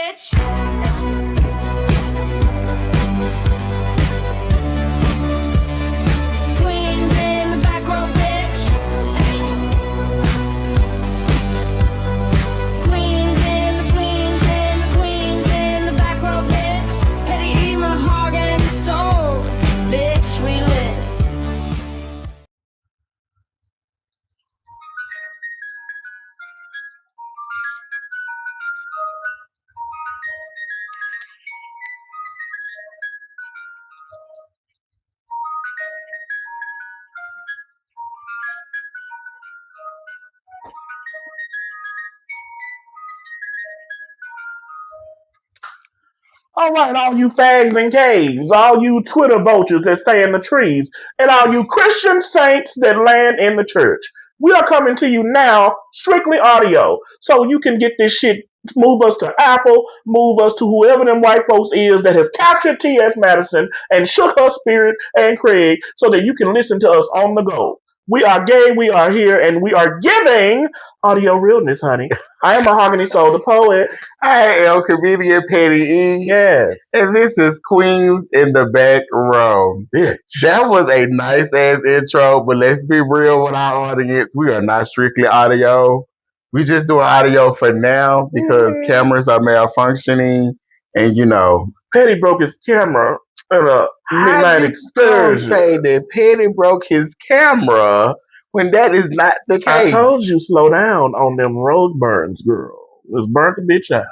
bitch. Queens in the back row, bitch. Queens in the back row, bitch. Petty Mahogany soul, bitch, we lit. All right, all you fags and caves, all you Twitter vultures that stay in the trees, and all you Christian saints that land in the church. We are coming to you now, strictly audio, so you can get this shit. Move us to Apple, move us to whoever them white folks is that have captured T.S. Madison and shook her spirit and Craig so that you can listen to us on the go. We are gay, we are here, and we are giving audio realness, honey. I am Mahogany Soul, the poet. I am comedian Petty E. Yes. And this is Queens in the Back Row. Bitch. That was a nice ass intro, but let's be real with our audience. We are not strictly audio. We just do audio for now because cameras are malfunctioning. And you know, Petty broke his camera at a midnight excursion. Say that Petty broke his camera when that is not the case. I told you, slow down on them road burns, girl. Just burnt the bitch out.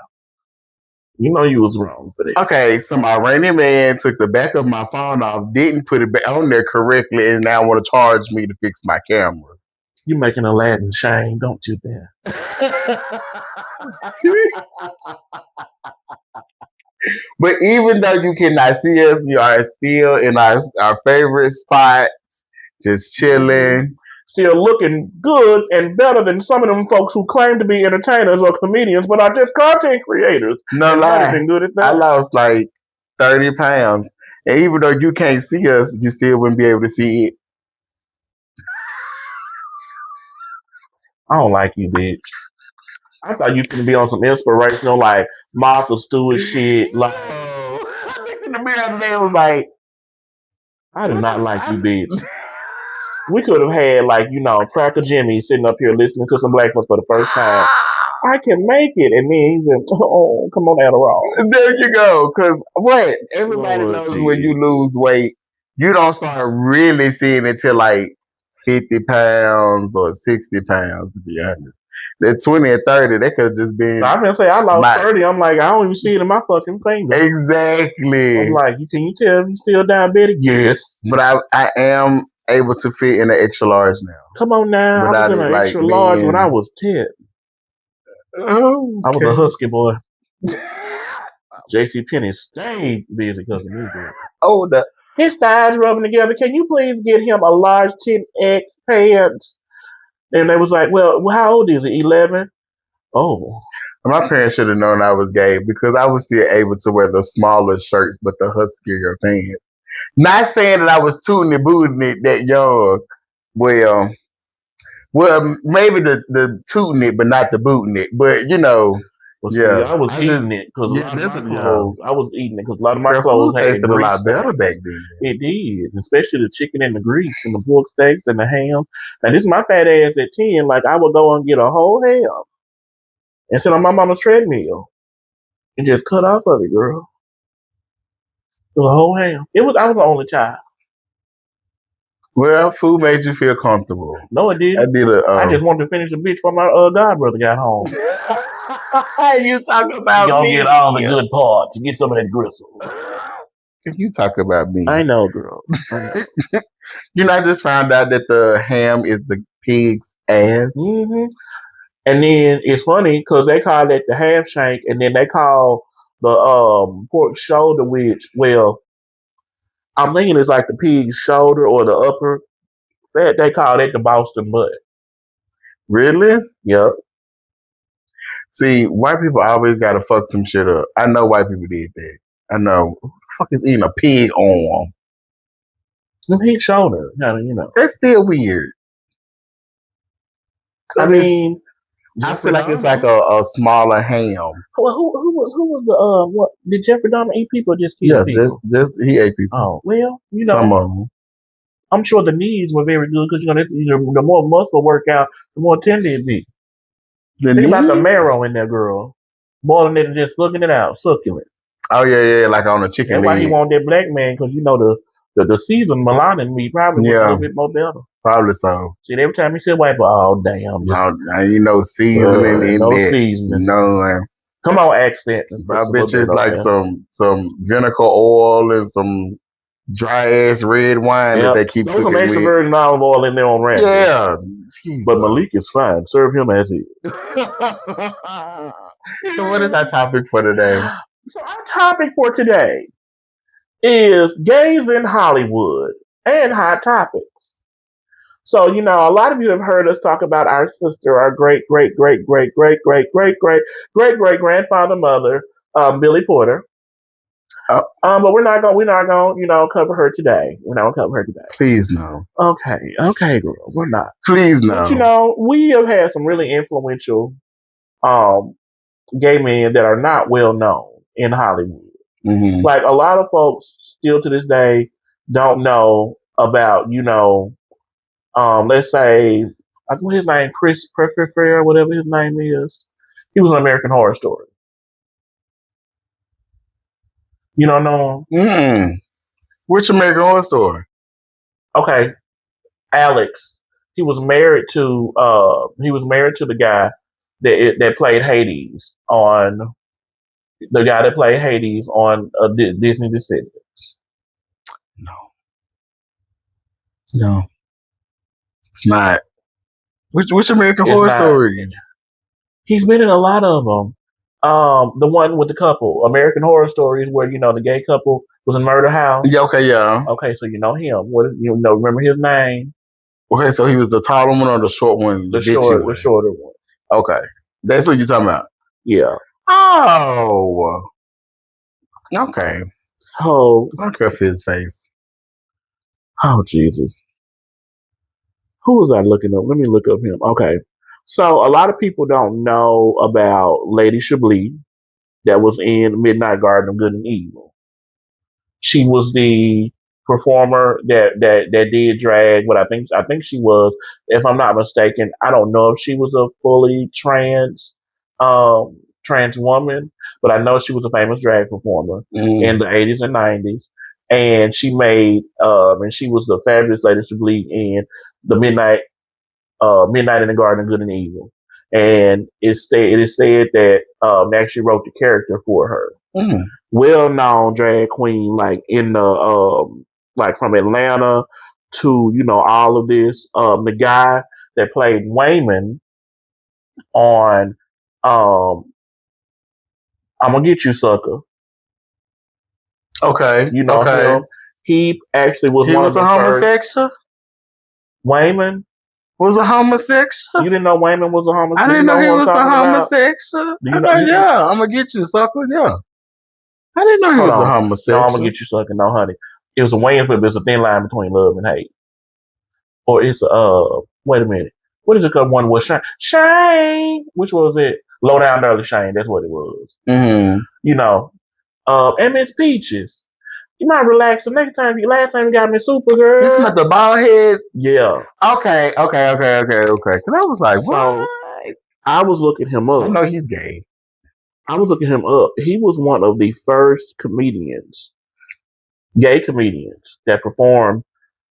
You know you was wrong for that. Okay, some Iranian man took the back of my phone off, didn't put it back on there correctly, and now want to charge me to fix my camera. You making Aladdin shine, don't you there? But even though you cannot see us, we are still in our favorite spot, just chilling. Still looking good and better than some of them folks who claim to be entertainers or comedians, but are just content creators. No lie, been good at that. I lost like 30 pounds. And even though you can't see us, you still wouldn't be able to see it. I don't like you, bitch. I thought you could be on some inspirational, like Martha Stewart shit. Like, I looked in the mirror today and was like, I do not like you, bitch. We could have had, like, you know, Cracker Jimmy sitting up here listening to some black ones for the first time. I can make it. And then he's like, oh, come on, Adderall. There you go. Because what? Everybody knows when you lose weight, you don't start really seeing it till like 50 pounds or 60 pounds, to be honest. That 20 and 30, that could have just been. I'm going to say, I lost 30. I'm like, I don't even see it in my fucking finger. Exactly. I'm like, can you tell if you're still diabetic? Yes. But I am able to fit in an extra large now. Come on now. I was in an extra large when I was 10. Oh, I was a husky boy. J.C. Penney stayed busy because of me. Oh, his thighs rubbing together. Can you please get him a large 10X pants? And they was like, well, how old is he? 11? Oh. My parents should have known I was gay because I was still able to wear the smaller shirts but the huskier pants. Not saying that I was tooting and booting it that young. Well, maybe the tooting it, but not the booting it. But, you know, yeah. I was eating it because a lot of my clothes, I was eating it because a lot of my clothes tasted a lot better back then. It did, especially the chicken and the grease and the pork steaks and the ham. And this is my fat ass at 10. Like, I would go and get a whole ham and sit on my mama's treadmill and just cut off of it, girl. The whole ham. I was the only child. Well, food made you feel comfortable. No, it didn't. I just wanted to finish the bitch before my godbrother got home. You talk about me. You get all the good parts. Get some of that gristle. If you talk about me. I know, girl. You know, I just found out that the ham is the pig's ass. Mm-hmm. And then it's funny because they call that the half shank, and then they call the pork shoulder, which, well, I'm thinking it's like the pig's shoulder or the upper. They call that the Boston butt. Really? Yep. See, white people always gotta fuck some shit up. I know white people did that. I know. Who the fuck is eating a pig arm? The pig shoulder. You know. That's still weird. I mean, I Jeffrey feel like it's Dahmer. like a smaller ham. Who was the what? Did Jeffrey Dahmer eat people or just kill Yeah, people? just he ate people. Oh well, Some of them. I'm sure the knees were very good because the more muscle work out, the more tender it be. The Think about the knee? marrow in that girl, boiling it and just looking it out, succulent. Oh yeah, like on a chicken That's why he leg. want that black man because the seasoned Milan meat probably was a Yeah. little bit more better. Probably so. See, every time he said white, oh damn, just Seasoning in no it. seasoning. No, Come on, accent. I bet you it's like some vinegar oil and some dry ass red wine that they keep Throw some cooking extra with. virgin olive oil in there on ranch. Yeah, Jesus. But Malik is fine. Serve him as is. So what is our topic for today? So our topic for today is gays in Hollywood and hot topics. So, a lot of you have heard us talk about our sister, our great grandfather mother, Billy Porter. But we're not gonna cover her today. We're not gonna cover her today. Please no. Okay, girl, we're not. Please no. But we have had some really influential gay men that are not well known in Hollywood. Mm-hmm. Like a lot of folks still to this day don't know about, let's say, I think his name Chris Prefer, whatever his name is. He was an American Horror Story. You don't know him? Mm-hmm. Which American Horror Story? Okay, Alex. He was married to the guy that played Hades on Disney Descendants. No, it's not. Which American Horror Story? He's been in a lot of them. The one with the couple, American Horror Stories, where the gay couple was in Murder House. Yeah, yeah. Okay, so you know him. Remember his name? Okay, so he was the taller one or the short one? The shorter one. Okay, that's what you're talking about. Yeah. Oh. Okay. So I don't care for his face. Oh Jesus. Who was I looking up? Let me look up him. Okay. So a lot of people don't know about Lady Chablis that was in Midnight Garden of Good and Evil. She was the performer that did drag. What I think she was, if I'm not mistaken, I don't know if she was a fully trans woman, but I know she was a famous drag performer in the 80s and 90s. And she made and she was the fabulous Lady Chablis in the Midnight in the Garden of Good and Evil. And it is said that they actually wrote the character for her. Well known drag queen, like in the like from Atlanta to all of this. The guy that played Wayman on I'm Gonna Get You Sucker. Okay. You know him. He actually was one of the homosexual? Wayman was a homosexual? You didn't know Wayman was a homosexual? I didn't know he was a homosexual. Yeah, I'm gonna get you, sucker. Yeah. I didn't know he was a homosexual. No, I'm gonna get you, sucker. No, honey. It was a Wayman, but there's a thin line between love and hate. Or it's wait a minute. What is it called? One was Shane. Which was it? Low Down Dirty Shane. That's what it was. Mm-hmm. And Miss Peaches. You might relax. The last time you got me Supergirl. This is not the bald head. Yeah. Okay. Cause I was like, what? So, I was looking him up. I know he's gay. I was looking him up. He was one of the first gay comedians that performed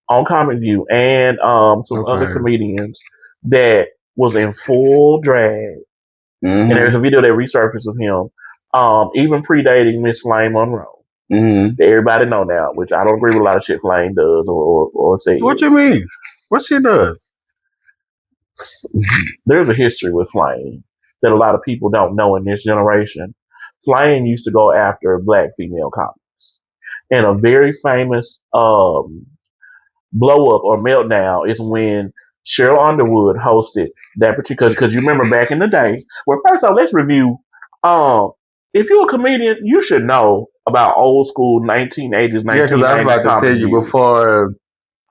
on Comic View and some other comedians that was in full drag. And there's a video that resurfaced of him, even predating Miss Flame Monroe. That everybody know now, which I don't agree with a lot of shit Flame does or says. What you mean? What she does? There's a history with Flame that a lot of people don't know in this generation. Flame used to go after black female comics. And a very famous blow up or meltdown is when Cheryl Underwood hosted that particular, because you remember back in the day. Well, first off, let's review. If you're a comedian, you should know about old school 1980s, 1990s. Yeah, because I was about to tell you before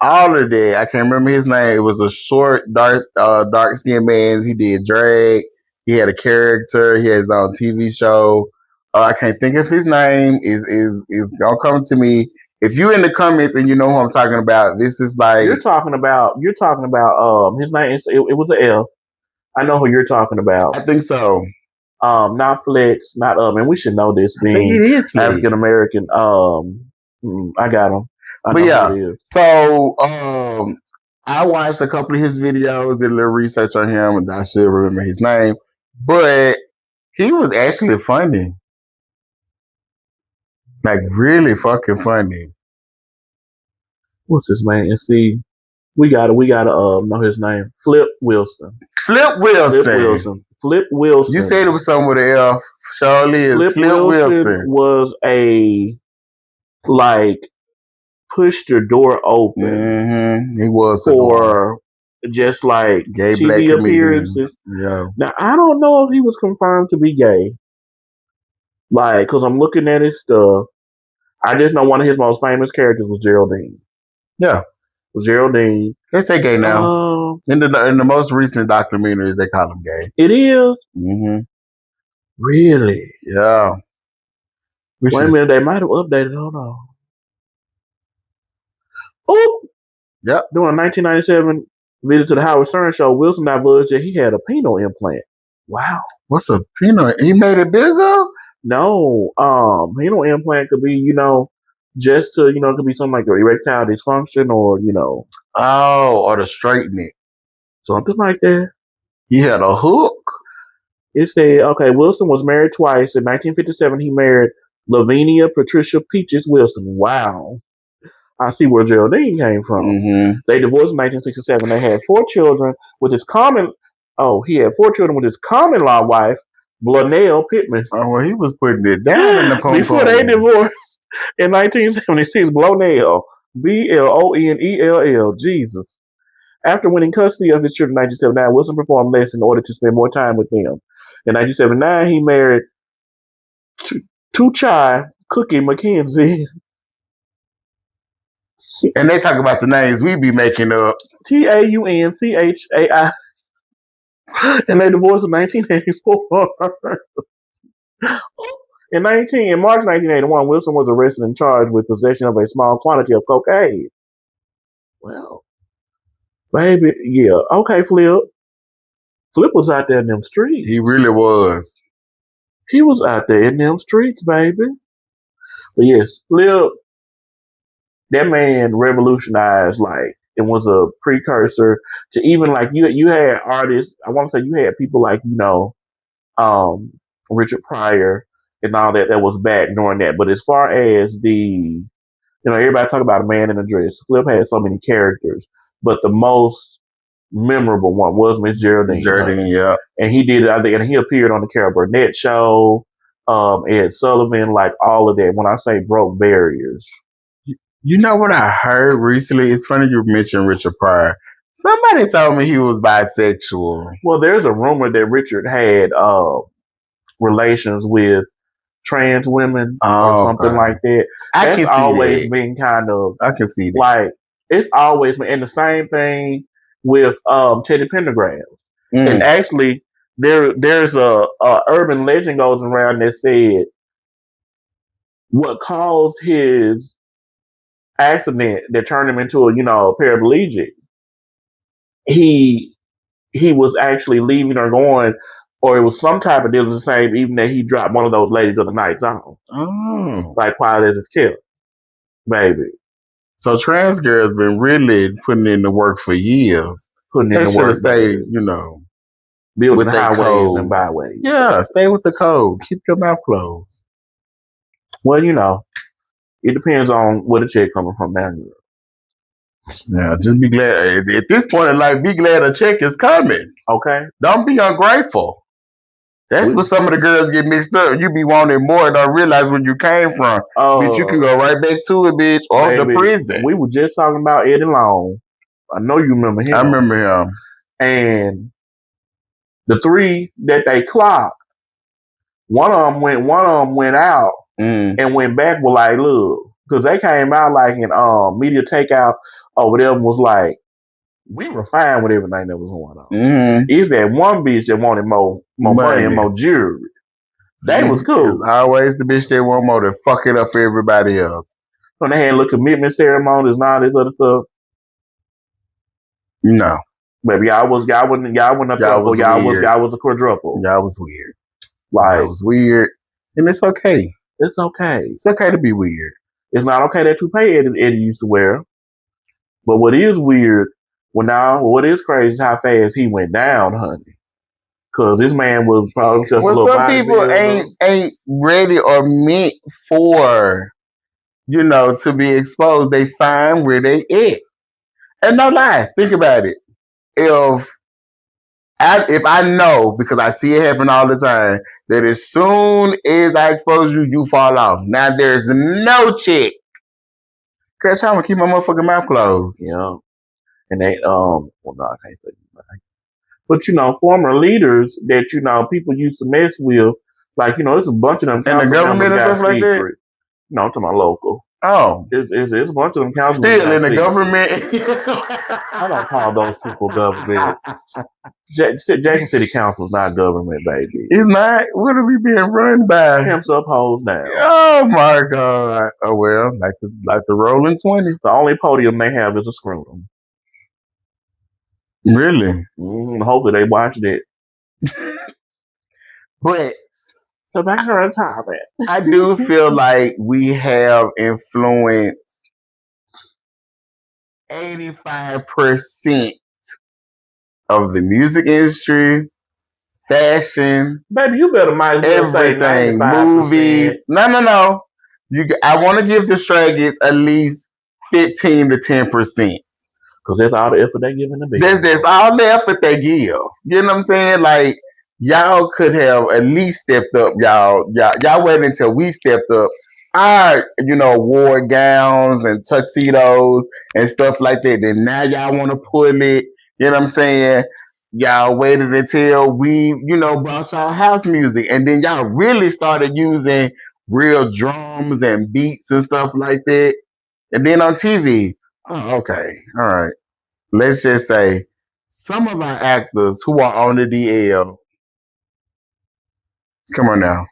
all of that. I can't remember his name. It was a short, dark skinned man. He did drag. He had a character. He had his own TV show. I can't think of his name. Is gonna come to me. If you in the comments and you know who I'm talking about, this is like You're talking about his name is it was an F. I know who you're talking about. I think so. Not Flex, not and we should know this I think being it is Flex. African American. I got him. I But know yeah, who it is. so I watched a couple of his videos, did a little research on him, and I still remember his name. But he was actually funny, like really fucking funny. What's his name? And see, we gotta know his name. Flip Wilson. Flip Wilson. Flip Wilson. You said it was something with an F. Surely is Flip Wilson was a like pushed your door open. Mm-hmm. He was for just like gay TV black appearances. Yeah. Now I don't know if he was confirmed to be gay. Like, cause I'm looking at his stuff. I just know one of his most famous characters was Geraldine. Yeah. Geraldine. They say gay now. In the most recent documentaries, they call him gay. It is? Mm-hmm. Really? Yeah. Wait a minute, they might have updated. Hold on. Oh! Yep. During 1997 visit to the Howard Stern show, Wilson divulged that he had a penile implant. Wow. What's a penile? He made it bigger? No. Penile implant could be, just to, it could be something like erectile dysfunction or, Oh, or to straighten it. Something like that. He had a hook? It said, okay, Wilson was married twice. In 1957, he married Lavinia Patricia Peaches Wilson. Wow. I see where Geraldine came from. Mm-hmm. They divorced in 1967. They had 4 children with his he had 4 children with his common law wife, Blanelle Pittman. Oh, well, he was putting it down in the pom-pom. Before they divorced in 1976, Blonell, Blonell, Jesus. After winning custody of his children in 1979, Wilson performed less in order to spend more time with them. In 1979, he married Tuchai Cookie McKenzie. And they talk about the names we be making up. Taunchai. And they divorced in 1984. In March 1981, Wilson was arrested and charged with possession of a small quantity of cocaine. Well, baby, yeah. Okay, Flip. Flip was out there in them streets. He really was. He was out there in them streets, baby. But yes, Flip, that man revolutionized, like, it was a precursor to even, like, you had artists, I want to say you had people like, Richard Pryor and all that was back during that. But as far as everybody talk about a man in a dress, Flip had so many characters, but the most memorable one was Miss Geraldine. Yeah. And he did it, I think, and he appeared on the Carol Burnett show, Ed Sullivan, like all of that. When I say broke barriers. You know what I heard recently? It's funny you mentioned Richard Pryor. Somebody told me he was bisexual. Well, there's a rumor that Richard had relations with trans women or something like that. That's always been kind of, I can see that. Like, it's always been, and the same thing with Teddy Pendergrass. And actually, there's a urban legend goes around that said what caused his accident that turned him into a paraplegic. He was actually leaving or going, or it was some type of deal the same, even that he dropped one of those ladies of the night zone. Oh. Like Quiet as It's Kept. Baby. So trans girls been really putting in the work for years. They should have stayed, building with highways and byways. Yeah, stay with the code. Keep your mouth closed. Well, it depends on where the check coming from now. Yeah, just be glad. At this point in life, be glad a check is coming. Okay. Don't be ungrateful. That's what some of the girls get mixed up. You be wanting more and don't realize where you came from. Bitch, you can go right back to it, bitch, or the prison. We were just talking about Eddie Long. I know you remember him. I remember him. And the 3 that they clocked, one of them went out and went back with like, look, because they came out like in media takeout or whatever, was like, We were fine with everything that was going on. Mm-hmm. It's that one bitch that wanted more money and more jewelry. That was cool. It's always the bitch that want more to fuck it up for everybody else. When they had little commitment ceremonies and all this other stuff. No. Baby, y'all wasn't a couple. Y'all was a quadruple. Y'all was weird. Like, it was weird. And it's okay. It's okay. It's okay to be weird. It's not okay that toupee Eddie used to wear. But what is weird, what is crazy is how fast he went down, honey. Because this man was probably just a little some people ain't ready or meant for, to be exposed. They find where they at. And no lie, think about it. If I know, because I see it happen all the time, that as soon as I expose you, you fall off. Now there's no chick. Cause I'm gonna keep my motherfucking mouth closed. Yeah. And they well no, I can't say that. But former leaders that people used to mess with, like there's a bunch of them. And the government and stuff like that. No, I'm talking about local. Oh, it's a bunch of them council. Still in the government. I don't call those people government. Jackson City Council is not government, baby. It's not. What are we being run by? Pimps up, hoes down. Oh my God. Oh well, like the Rolling 20s. The only podium they have is a scrotum. Really? Hopefully they watched it. But so back to our topic. I do feel like we have influenced 85% of the music industry, fashion, baby. You better might as well everything, say movies. No. I want to give the Stray Kids at least 15 to 10%. Because that's all the effort they give in the business. That's all the effort they give. You know what I'm saying? Like, y'all could have at least stepped up. Y'all waited until we stepped up our, war gowns and tuxedos and stuff like that. Then now y'all want to pull it. You know what I'm saying? Y'all waited until we, brought y'all house music. And then y'all really started using real drums and beats and stuff like that. And then on TV, oh, okay. All right. Let's just say some of our actors who are on the DL. Come on now.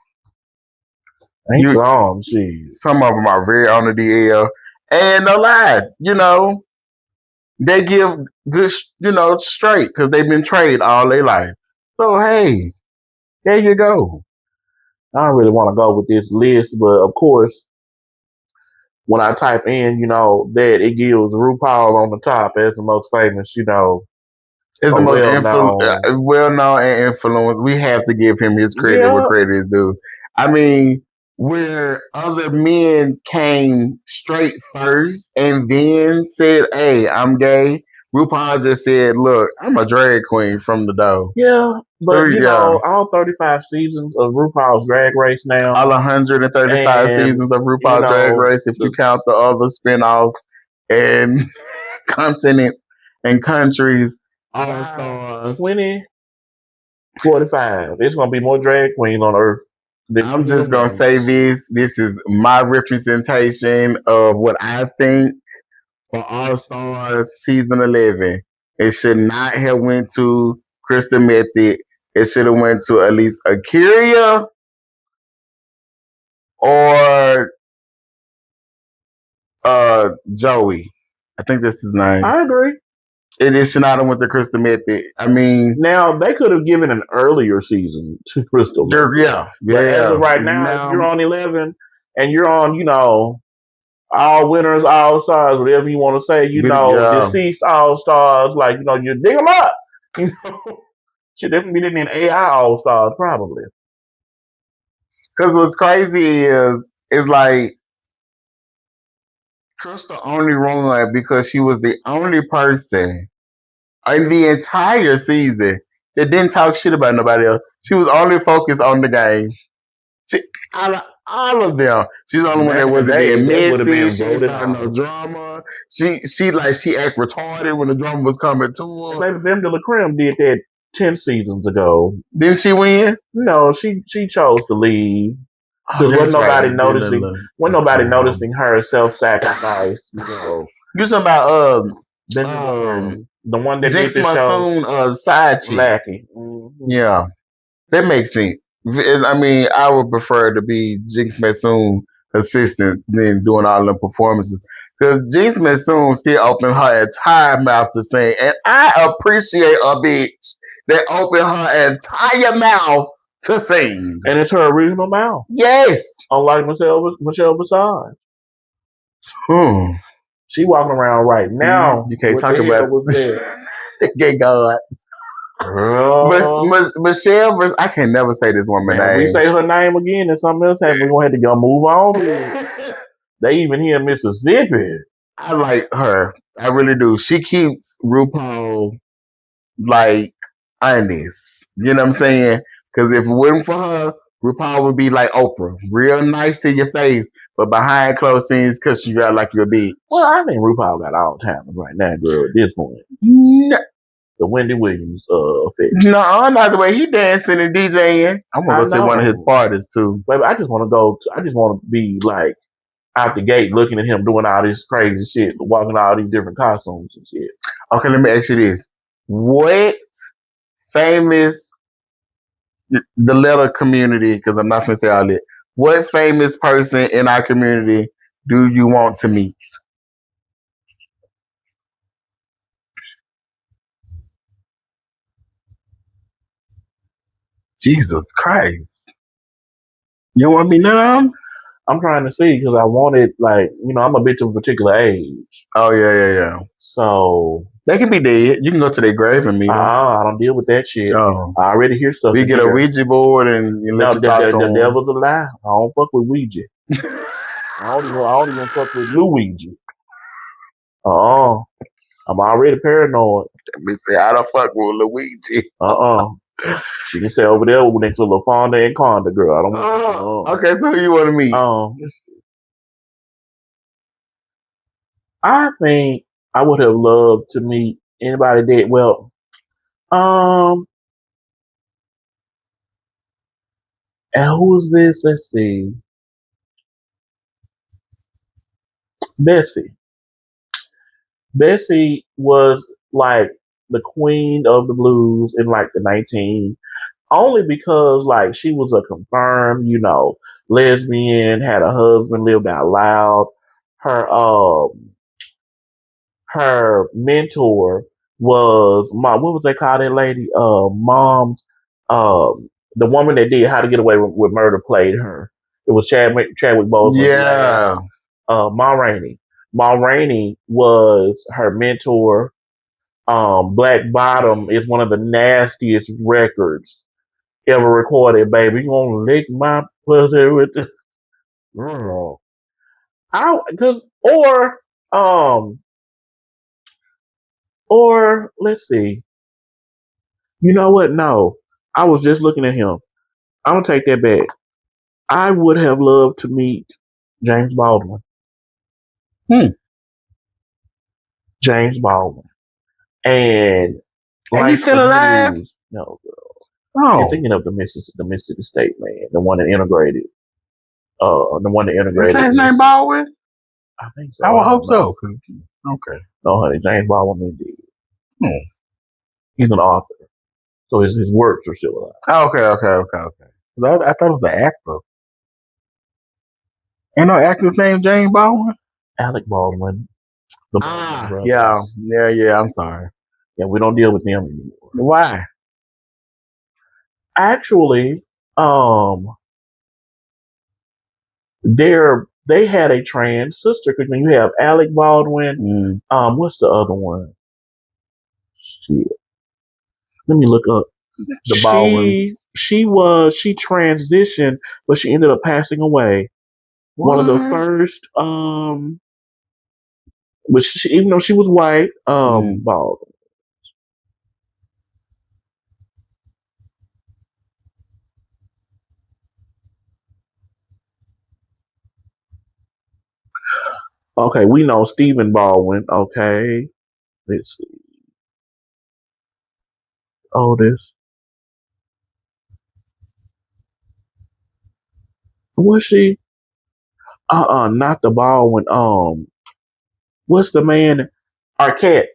Some of them are very on the DL. And no lie, they give good, straight because they've been traded all their life. So, hey, there you go. I don't really want to go with this list, but of course, when I type in, that it gives RuPaul on the top as the most famous, it's the most well-known and influenced. We have to give him his credit where credit is due. I mean, where other men came straight first and then said, "Hey, I'm gay." RuPaul just said, "Look, I'm a drag queen from the door." Yeah, but all 35 seasons of RuPaul's Drag Race now, all 135 seasons of RuPaul's Drag Race, if you count the other spinoffs and continents and countries, all stars. 2045. There's gonna be more drag queens on Earth. I'm just gonna say this. This is my representation of what I think. For All Stars season 11, it should not have went to Crystal Method. It should have went to at least Akira or Joey. I think that's his name. I agree. It should not have went to Crystal Method. I mean, now they could have given an earlier season to Crystal Method. Yeah. As of right now, if you're on 11 and you're on, all winners, all stars, whatever you want to say, deceased all stars, like, you dig them up. Should definitely be in AI all stars, probably. Because what's crazy is like Crystal only won because she was the only person in the entire season that didn't talk shit about nobody else. She was only focused on the game. All of them. She's the only one that wasn't being messy. She didn't start no drama. She act retarded when the drama was coming to her. Maybe Femme de la Creme did that 10 seasons ago. Didn't she win? No, she chose to leave. Because wasn't nobody noticing her self-sacrifice. You talking about The one that did Jinx the show, Monsoon, side chick. Lackey. Mm-hmm. Yeah, that makes sense. I mean, I would prefer to be Jinx Monsoon assistant than doing all the performances. Because Jinx Monsoon still opened her entire mouth to sing. And I appreciate a bitch that opened her entire mouth to sing. And it's her original mouth. Yes. Unlike Michelle Visage. Hmm. She walking around right now. You can't what talk the about hell was that? Gay God. Girl. Michelle, I can never say this woman's Man, we name. say her name again and something else happens. We're going to have to go move on. They even here in Mississippi. I like her. I really do. She keeps RuPaul like honest. You know what I'm saying? Because if it wasn't for her, RuPaul would be like Oprah, real nice to your face, but behind closed scenes, because you got like your bitch. Well, I think RuPaul got all the time right now, girl, at this point. No, The Wendy Williams effect. no, not the way he dancing and DJing. I'm gonna go to one of his parties too. Baby, I just want to go. I just want to be like out the gate, looking at him doing all this crazy shit, walking all these different costumes and shit. Okay, let me ask you this: what famous the letter community? Because I'm not gonna say all that. What famous person in our community do you want to meet? Jesus Christ. You don't want me none? I'm trying to see because I wanted, like, I'm a bitch of a particular age. Oh, yeah. So. They can be dead. You can go to their grave and meet them. I don't deal with that shit. Oh. I already hear stuff. We get a Ouija board and you let you talk to them. The devil's a lie. I don't fuck with Ouija. I don't even fuck with Luigi. I'm already paranoid. Let me say, I don't fuck with Luigi. She can say over there next to LaFonda and Conda, girl. I don't want Okay, so who you want to meet? I think I would have loved to meet anybody that, well, and who's this? Let's see. Bessie. Bessie was like the queen of the blues in like the 19, only because like she was a confirmed, lesbian, had a husband, lived out loud. Her mentor was what was they call that lady? Mom's the woman that did How to Get Away with Murder played her. It was Chadwick Boseman. Yeah. Ma Rainey. Ma Rainey was her mentor. Black Bottom is one of the nastiest records ever recorded, baby. You gonna lick my pussy with the girl. Or let's see. You know what? No. I was just looking at him. I'm gonna take that back. I would have loved to meet James Baldwin. James Baldwin. And he's still alive? No, girl. Oh. You're thinking of the Mississippi State man, the one that integrated. Is his name Baldwin? I think so. I would hope so. Okay. No, honey, James Baldwin indeed. He's an author, so his works are still alive. Oh, okay. I thought it was an actor. Ain't no actor's name James Baldwin? Alec Baldwin. Yeah. I'm sorry. Yeah, we don't deal with them anymore. Why? Actually, they had a trans sister. Because when you have Alec Baldwin, what's the other one? Shit. Let me look up the Baldwin. She transitioned, but she ended up passing away. What? One of the first, but even though she was white, Baldwin. Okay, we know Stephen Baldwin. Okay, let's see. Oh, this. Was she? Not the Baldwin. What's the man? Arquette.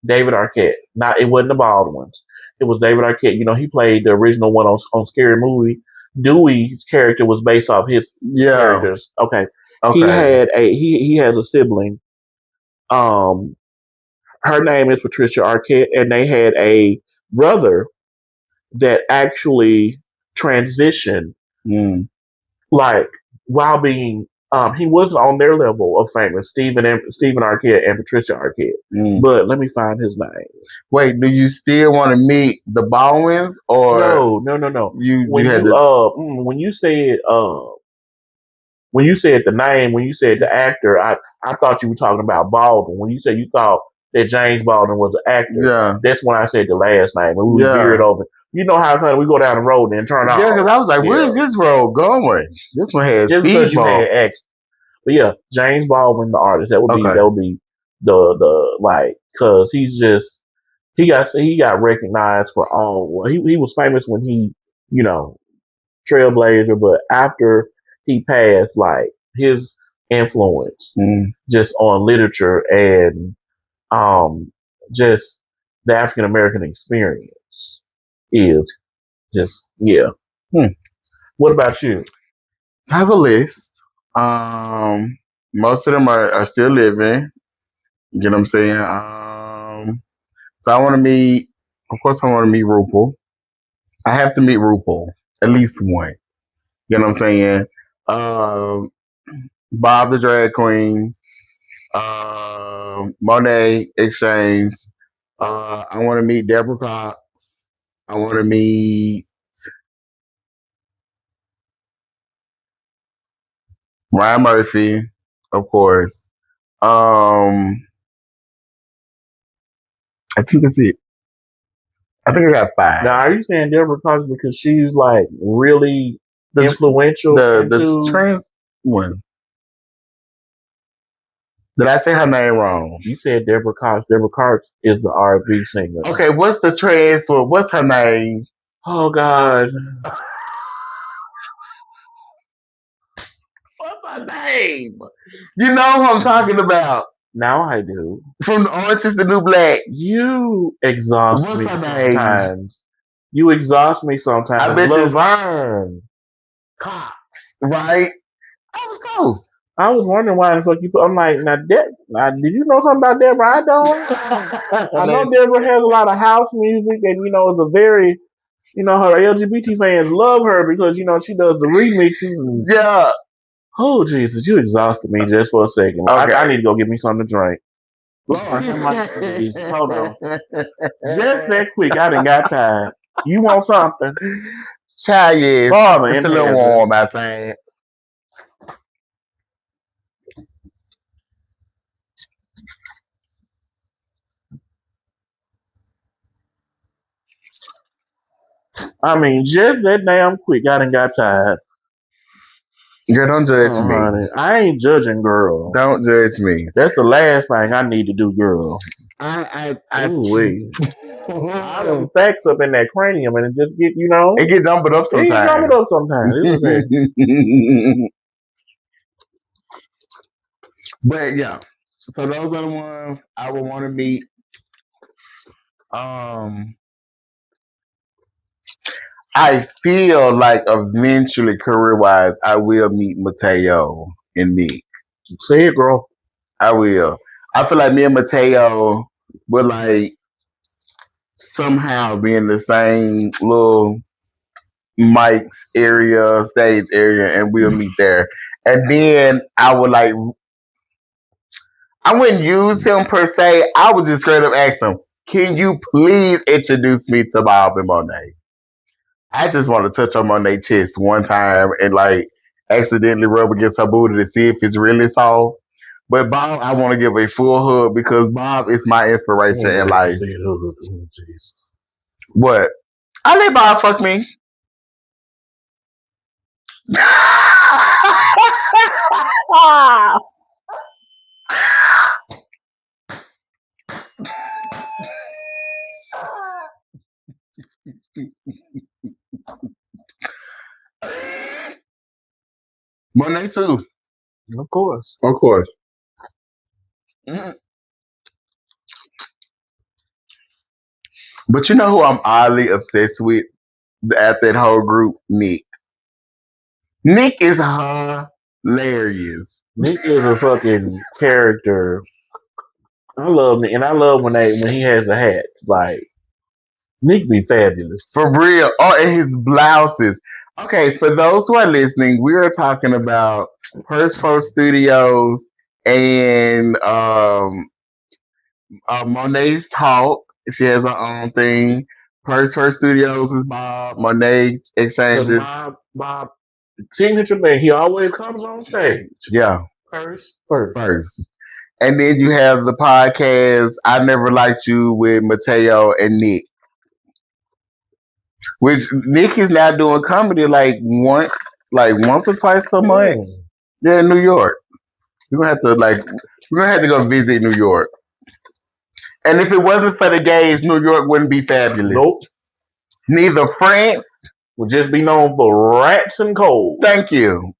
David Arquette. Not it wasn't the Baldwins. It was David Arquette. You know, he played the original one on Scary Movie. Dewey's character was based off his Yeah. characters. Okay. He Okay. had he has a sibling. Um her name is Patricia Arquette, and they had a brother that actually transitioned Mm. like while being he wasn't on their level of famous, Stephen Arquette and Patricia Arquette. Mm. But let me find his name. Wait, do you still want to meet the Baldwins, or No. you When had you to? when you said the name, when you said the actor, I thought you were talking about Baldwin. When you said you thought that James Baldwin was an actor, Yeah. that's when I said the last name. And we veered Yeah. over. You know how we go down the road and turn Yeah, because off. I was like, where Yeah. is this road going? This one has Just because speed you had bumps. X. But yeah, James Baldwin, the artist, Okay. that would be the like, cause he got recognized for all. Well, he was famous when he, you know, trailblazer, but after he passed, like his influence Mm. just on literature and um just the African American experience is just yeah. Hmm. What about you? So I have a list. Most of them are still living. You get what I'm saying? So I want to meet. Of course, I want to meet RuPaul. I have to meet RuPaul at least one. You know what I'm saying? Um, Bob the drag queen. Monet Exchange. I want to meet Deborah Cox. I want to meet Ryan Murphy, of course. I think that's it. I think I got Now, five. are you saying Deborah Cox because she's like really The influential the into? trans one. Did I say her name wrong? You said Deborah Cox. Deborah Cox is the R&B singer. Okay, what's the trans one? What's her name? Oh God. What's her name? You know who I'm talking about. Now I do. From Orange is the New Black. You exhaust What's me her name? sometimes. You exhaust me sometimes. I bet she's Laverne. Cox, right? I was close. I was wondering why the fuck you put. I'm like, now, did you know something about Deborah? I don't. I know Deborah has a lot of house music, and you know, is a very, you know, her LGBT fans love her because you know she does the remixes. And, Yeah. oh Jesus, you exhausted me just for a second. Okay. I need to go get me something to drink. Lord, have mercy. Hold on, just that quick. I done got tired. You want something? Child, yes. Father It's in a little heaven. warm outside. I mean, just that damn quick. I done got tired. Girl, don't judge Oh, me. honey, I ain't judging, girl. Don't judge me. That's the last thing I need to do, girl. I Ooh-wee. I done facts up in that cranium and it just get, you know, it get jumbled up it get sometimes. jumbled up sometimes. It's okay. But yeah, so those are the ones I would want to meet. I feel like eventually, career wise, I will meet Mateo and Nick. Say it, girl. I will. I feel like me and Mateo will like somehow be in the same little Mike's area, stage area, and we'll meet there. And then I would like, I wouldn't use him per se. I would just straight up ask him, can you please introduce me to Bob and Monet? I just want to touch on Monet's chest one time and like accidentally rub against her booty to see if it's really soft. But Bob, I want to give a full hug because Bob is my inspiration in life. Jesus. What? I let Bob fuck me. Monet too. Of course. Of course. Mm. But you know who I'm oddly obsessed with at that whole group? Nick. Nick is hilarious. Nick is a fucking character. I love Nick, and I love when he has a hat. Like Nick be fabulous. For real. Oh, and his blouses. Okay, for those who are listening, we are talking about Purse Pro Studios and Monet's Talk. She has her own thing. Purse Pro Studios is Bob. Monet Because exchanges. my signature man, he always comes on stage. Yeah, First. first. And then you have the podcast I Never Liked You with Mateo and Nick. Which Nick is now doing comedy like once or twice a month. Mm. Yeah, in New York. We're gonna have to go visit New York. And if it wasn't for the gays, New York wouldn't be fabulous. Nope. Neither France. Would just be known for rats and cold. Thank you.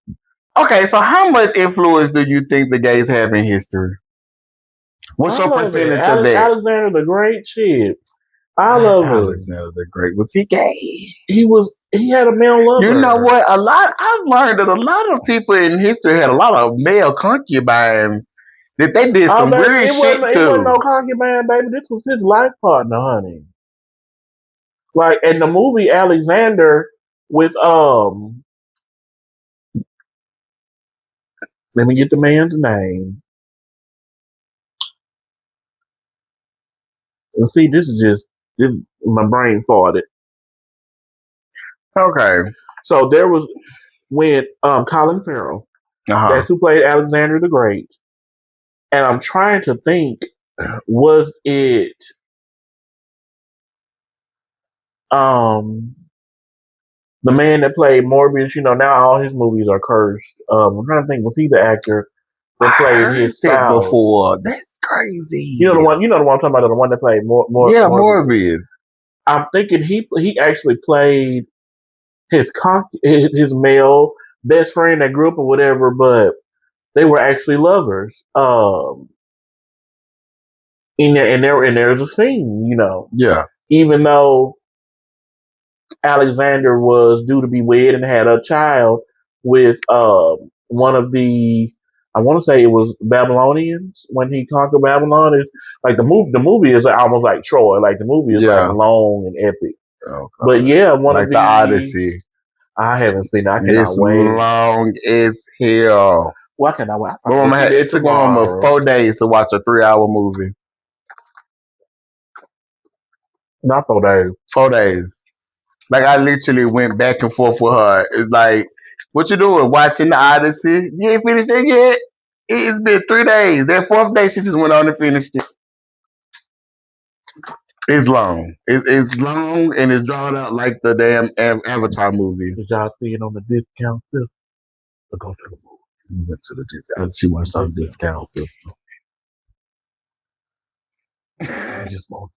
Okay, so how much influence do you think the gays have in history? What's your percentage of that? Alexander the Great, shit. I love him. Alexander the Great. Was he gay? He had a male lover. You know what? I've learned that a lot of people in history had a lot of male concubines that they did some weird shit It too. wasn't no concubine, baby. This was his life partner, honey. Like in the movie Alexander with let me get the man's name. And see, my brain farted. Okay. So there was with Colin Farrell. Uh-huh. That's who played Alexander the Great. And I'm trying to think, was it the man that played Morbius? You know, now all his movies are cursed. I'm trying to think, was he the actor that played his spouse before? That's crazy. You know the one I'm talking about, the one that played Morbius. I'm thinking he actually played his male best friend that grew up or whatever, but they were actually lovers. And there's a scene, you know. Yeah. Even though Alexander was due to be wed and had a child with one of the, I want to say it was Babylonians when he conquered Babylon. It's like the movie is almost like Troy. Like the movie is like long and epic. Okay. But yeah, one like of the Odyssey. I haven't seen it. I cannot wait. It's long as hell. Why can't I wait? It took almost 4 days to watch a 3-hour movie. Not 4 days. 4 days. Like I literally went back and forth with her. It's like, what you doing? Watching the Odyssey? You ain't finished it yet? It's been 3 days. That 4th day, she just went on and finished it. It's long. It's long and it's drawn out like the damn Avatar movies. Did y'all see it on the discount system? Or go to the movie? We went to the discount. She watched on the discount system. I just want.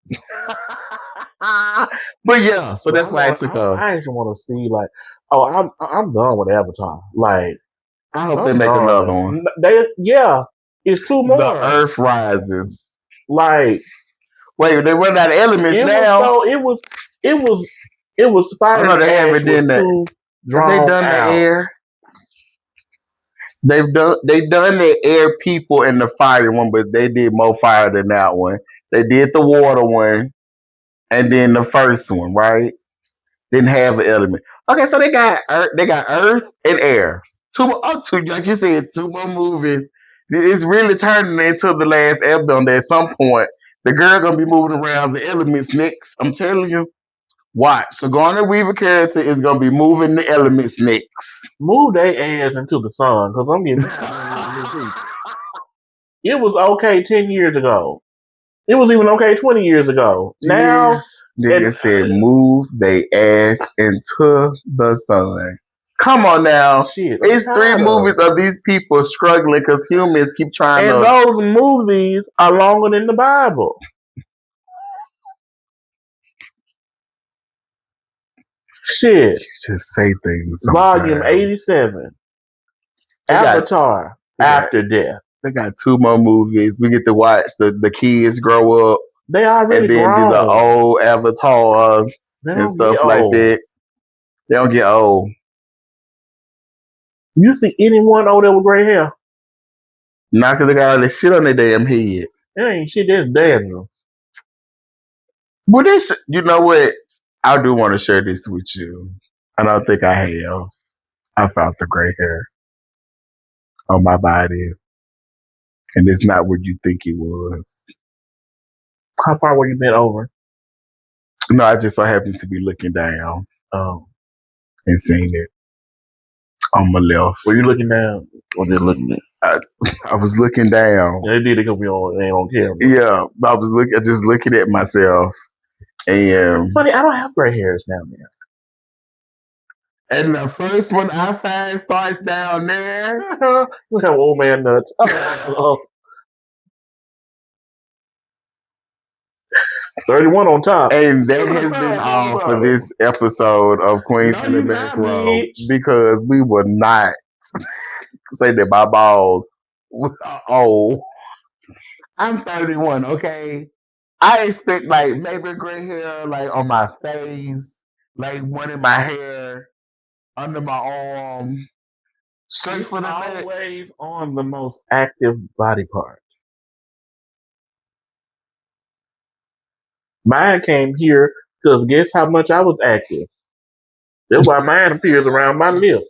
But yeah, so that's why I took her. I actually want to see like, I'm done with Avatar. Like, I hope they make another one. It's 2 more. The Earth Rises. Like, wait, they run out of elements now. It was fire. No, they haven't done that. They done the air. They've done the air people in the fire one, but they did more fire than that one. They did the water one, and then the first one, right? Didn't have an element. Okay, so they got earth and air. Two, like you said, 2 more movies. It's really turning into the last album. At some point, the girl gonna be moving around the elements next. I'm telling you. Watch. Sigourney Weaver character is gonna be moving the elements next. Move their ass into the sun, because I'm getting It was okay 10 years ago. It was even okay 20 years ago. Now, nigga said move they ass into the sun. Come on now. Shit, it's 3 movies of these people struggling because humans keep trying to. And those movies are longer than the Bible. Shit. You just say things. Volume 87. Avatar. After Death. They got 2 more movies. We get to watch the kids grow up. They already and then do the grown. old avatars They and don't get stuff like old. that. They don't get old. You see anyone over there with gray hair? Not because they got all this shit on their damn head. It ain't shit. That's Daniel. But this, you know what? I do want to share this with you. I don't think I have. I found the gray hair on my body, and it's not what you think it was. How far were you bent over? No, I just so happened to be looking down and seeing it on my left. Were you looking down or just looking at? I was looking down. Yeah, they did it because we ain't on camera. Yeah, I was just looking at myself, and Funny, I don't have gray hairs now, man. and the first one I find starts down there. You have old man nuts. 31 on top. And that has been all for this episode of Queens in the Back Row, because we will not say that my balls are old. I'm 31, okay? I expect like maybe gray hair like on my face, like one in my hair, under my arm, straight for the neck. Always on the most active body part. Mine came here because guess how much I was active? That's why mine appears around my lips.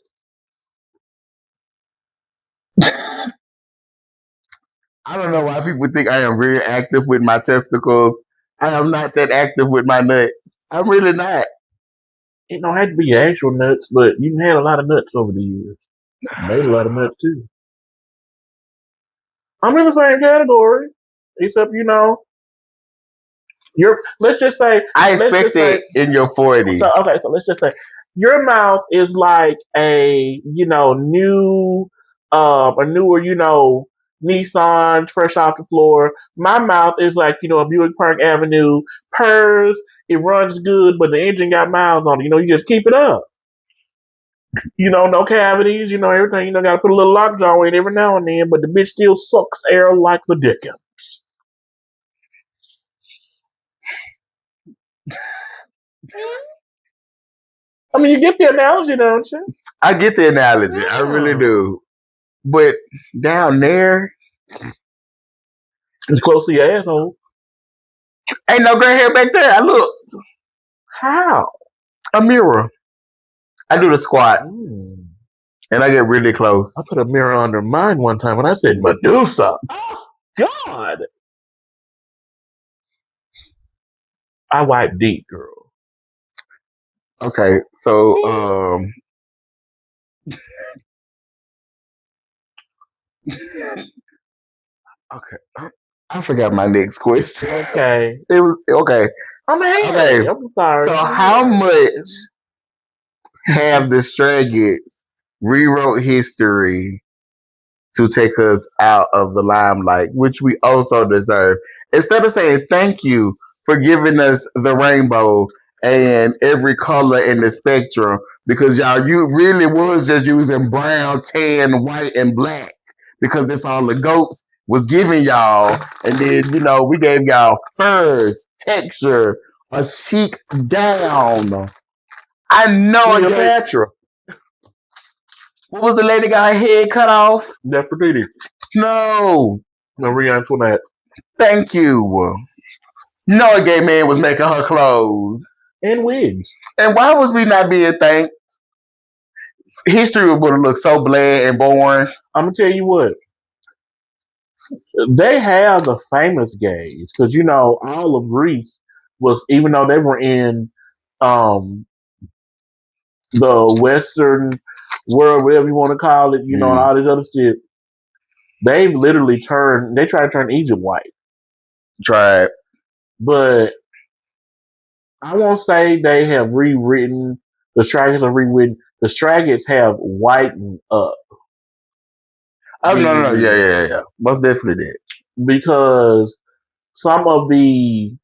I don't know why people think I am very active with my testicles. I am not that active with my nuts. I'm really not. It don't have to be your actual nuts, but you had a lot of nuts over the years. Made a lot of nuts too. I'm in the same category, except let's just say I expect it in your 40s. So let's just say your mouth is like a newer Nissan fresh off the floor. My mouth is like a Buick Park Avenue purrs. It runs good, but the engine got miles on it. You just keep it up. No cavities. Everything. Got to put a little lockjaw in every now and then, but the bitch still sucks air like the Dickens. I mean, you get the analogy, don't you? I get the analogy. Yeah. I really do. But down there, it's close to your asshole. Ain't no gray hair back there. I looked. How? A mirror. I do the squat. And I get really close. I put a mirror under mine one time when I said Medusa. Oh, God. I wipe deep, girl. Okay, so okay. I forgot my next question. Okay. It was okay. Okay. I'm sorry. So how much have the Straggets rewrote history to take us out of the limelight, which we also deserve? Instead of saying thank you for giving us the rainbow and every color in the spectrum, because y'all, you really was just using brown, tan, white, and black, because that's all the goats was giving y'all. And then, we gave y'all furs, texture, a chic gown. I know Cleopatra. What was the lady got her head cut off? Nefertiti. No. Marie Antoinette. Thank you. No, a gay man was making her clothes. And wigs. And why was we not being thanked? History would have looked so bland and boring. I'm going to tell you what. They have the famous gays. Because, all of Greece was, even though they were in the Western world, whatever you want to call it, and all this other shit, they literally tried to turn Egypt white. Tried. But I won't say they have rewritten, the Straggets have rewritten, the Straggets have whitened up. Oh, no. Yeah. Most definitely did. Because some of the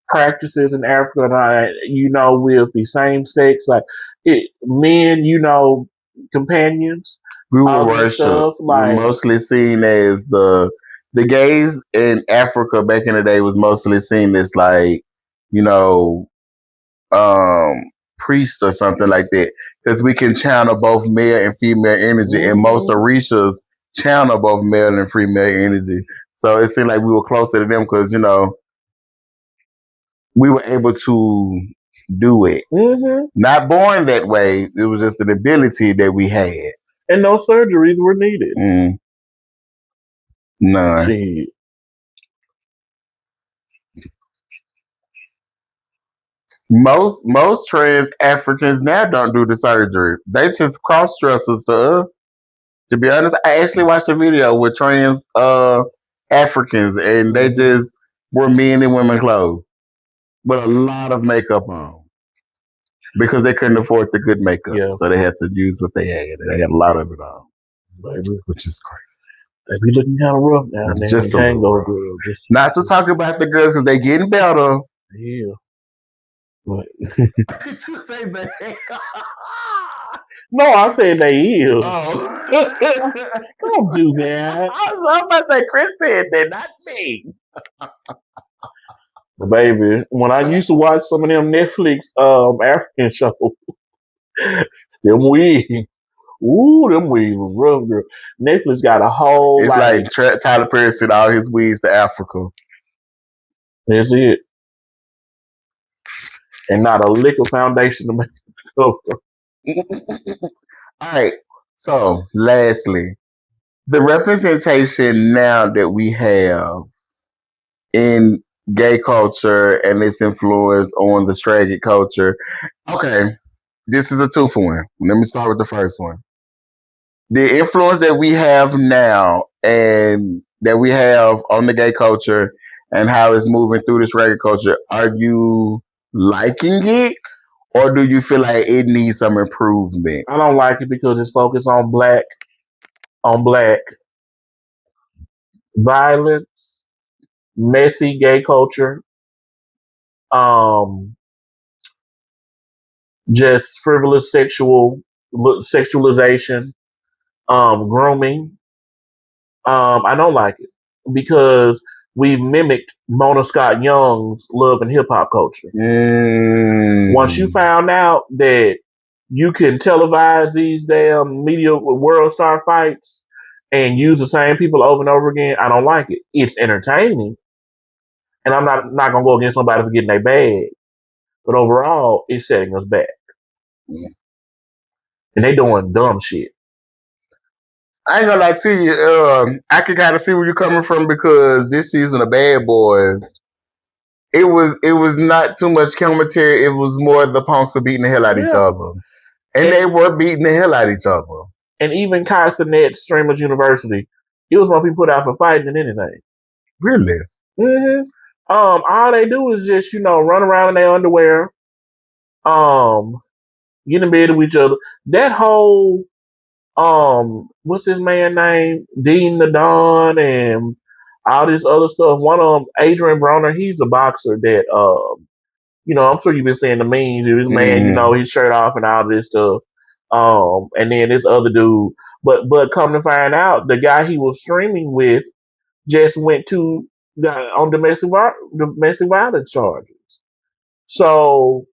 practices in Africa, with the same sex, like men, companions. We were worshipped, mostly seen as the the gays in Africa back in the day was mostly seen as like, you know, priest or something like that. Because we can channel both male and female energy, and most Orishas channel both male and female energy. So it seemed like we were closer to them because, we were able to do it. Not born that way. It was just an ability that we had. And no surgeries were needed. None. Shit. Most trans Africans now don't do the surgery. They just cross dressers to us. To be honest, I actually watched a video with trans Africans, and they just were men and women clothes, but a lot of makeup on because they couldn't afford the good makeup, so they had to use what they had. And they had a lot of it on, which is crazy. They be looking kind of rough now. And Just they a can't little go rough. good. Not to talk about the girls because they getting better. Yeah. But no, I said they is. Don't do that. I was about to say Chris said that, not me. Baby, when I used to watch some of them Netflix African shows, them wigs, them wigs was rough, girl. Netflix got a whole It's like Tyler Perry sent all his wigs to Africa. That's it. And not a lick of foundation to make it. All right. So, lastly, the representation now that we have in gay culture and its influence on the straight culture. Okay, this is a 2-for-1. Let me start with the first one. The influence that we have now and that we have on the gay culture and how it's moving through this reggae culture, are you liking it? Or do you feel like it needs some improvement? I don't like it because it's focused on black violence, messy gay culture, just frivolous sexualization, grooming. I don't like it because we've mimicked Mona Scott Young's love and hip hop culture. Once you found out that you can televise these damn media world star fights and use the same people over and over again, I don't like it. It's entertaining, and I'm not gonna go against somebody for getting their bag, but overall, it's setting us back, and they doing dumb shit. I ain't gonna lie to you. I can kind of see where you're coming from because this season of Bad Boys, it was not too much commentary. It was more the punks were beating the hell out of each other, and they were beating the hell out of each other. And even Castanet Streamers University, it was more people put out for fighting than anything. Really? All they do is just run around in their underwear, get in bed with each other. That whole what's his man name? Dean the Don and all this other stuff. One of them, Adrian Broner, he's a boxer that I'm sure you've been seeing the memes. This man, his shirt off and all this stuff. And then this other dude. But come to find out, the guy he was streaming with just went on domestic violence charges. So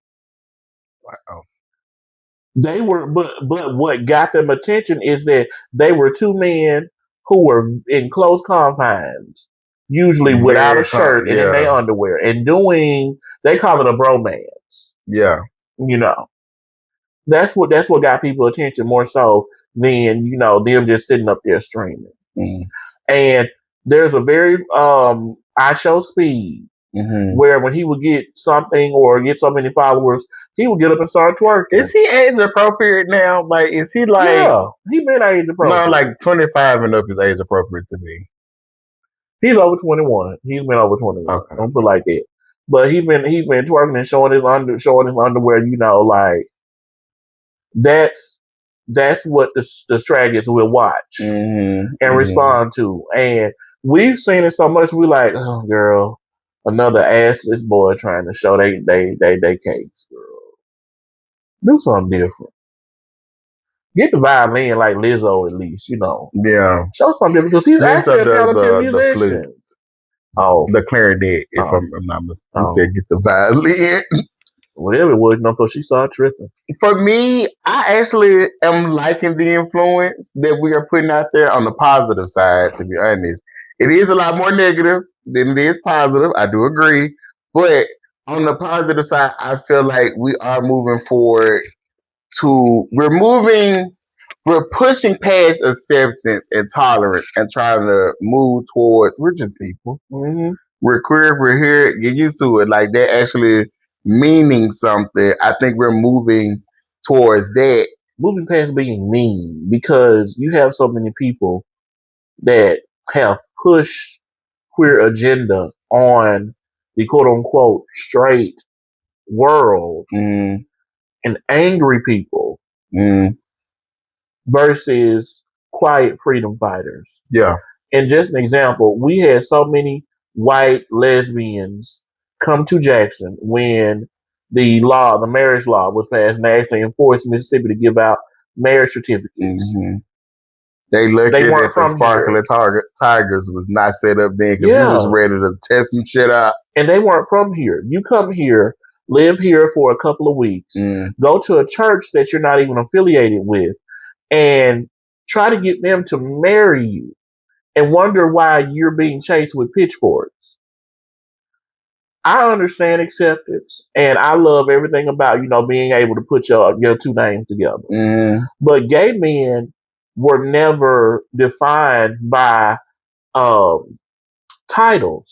they were, but what got them attention is that they were two men who were in close confines, usually without a shirt and in their underwear, and they call it a bromance. Yeah, that's what got people attention more so than them just sitting up there streaming. And there's a very I Show Speed. Where when he would get something or get so many followers, he would get up and start twerking. Is he age appropriate now? Like, is he like? Yeah, he been age appropriate. No, like 25 and up is age appropriate to me. He's over 21. He's been over 21. Okay. Don't put like that. But he's been twerking and showing his underwear. Like that's what the straggers will watch and respond to. And we've seen it so much. We like, oh girl. Another assless boy trying to show they case, girl. Do something different. Get the violin like Lizzo at least, you know. Yeah. Show something because he's actually Lizzo a does talented the flute, musician. Oh, the clarinet, if oh, I'm not mistaken. You oh. said get the violin. Whatever it was, you know, because she started tripping. For me, I actually am liking the influence that we are putting out there on the positive side, to be honest. It is a lot more negative than it is positive. I do agree. But on the positive side, I feel like we are moving forward we're pushing past acceptance and tolerance and trying to move towards, we're just people. Mm-hmm. We're queer, we're here, get used to it. Like that actually meaning something. I think we're moving towards that. Moving past being mean because you have so many people that have pushed queer agenda on the quote unquote straight world Mm, and angry people mm, versus quiet freedom fighters. yeah. And just an example, we had so many white lesbians come to Jackson when the marriage law was passed and they actually enforced Mississippi to give out marriage certificates. Mm-hmm. They lucky They that weren't the from here. sparkling tigers was not set up then because we was Yeah. ready to test some shit out. And they weren't from here. You come here, live here for a couple of weeks, go to a church that you're not even affiliated with, and try to get them to marry you and wonder why you're being chased with pitchforks. I understand acceptance and I love everything about, you know, being able to put your two names together. But gay men were never defined by titles.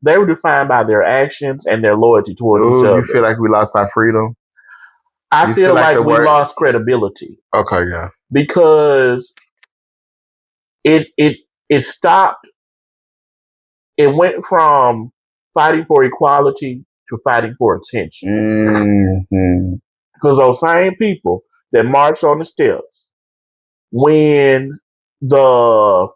They were defined by their actions and their loyalty towards each other. You feel like we lost our freedom? I feel like we lost credibility. Okay, yeah. Because it stopped. It went from fighting for equality to fighting for attention. Because those same people that marched on the steps when the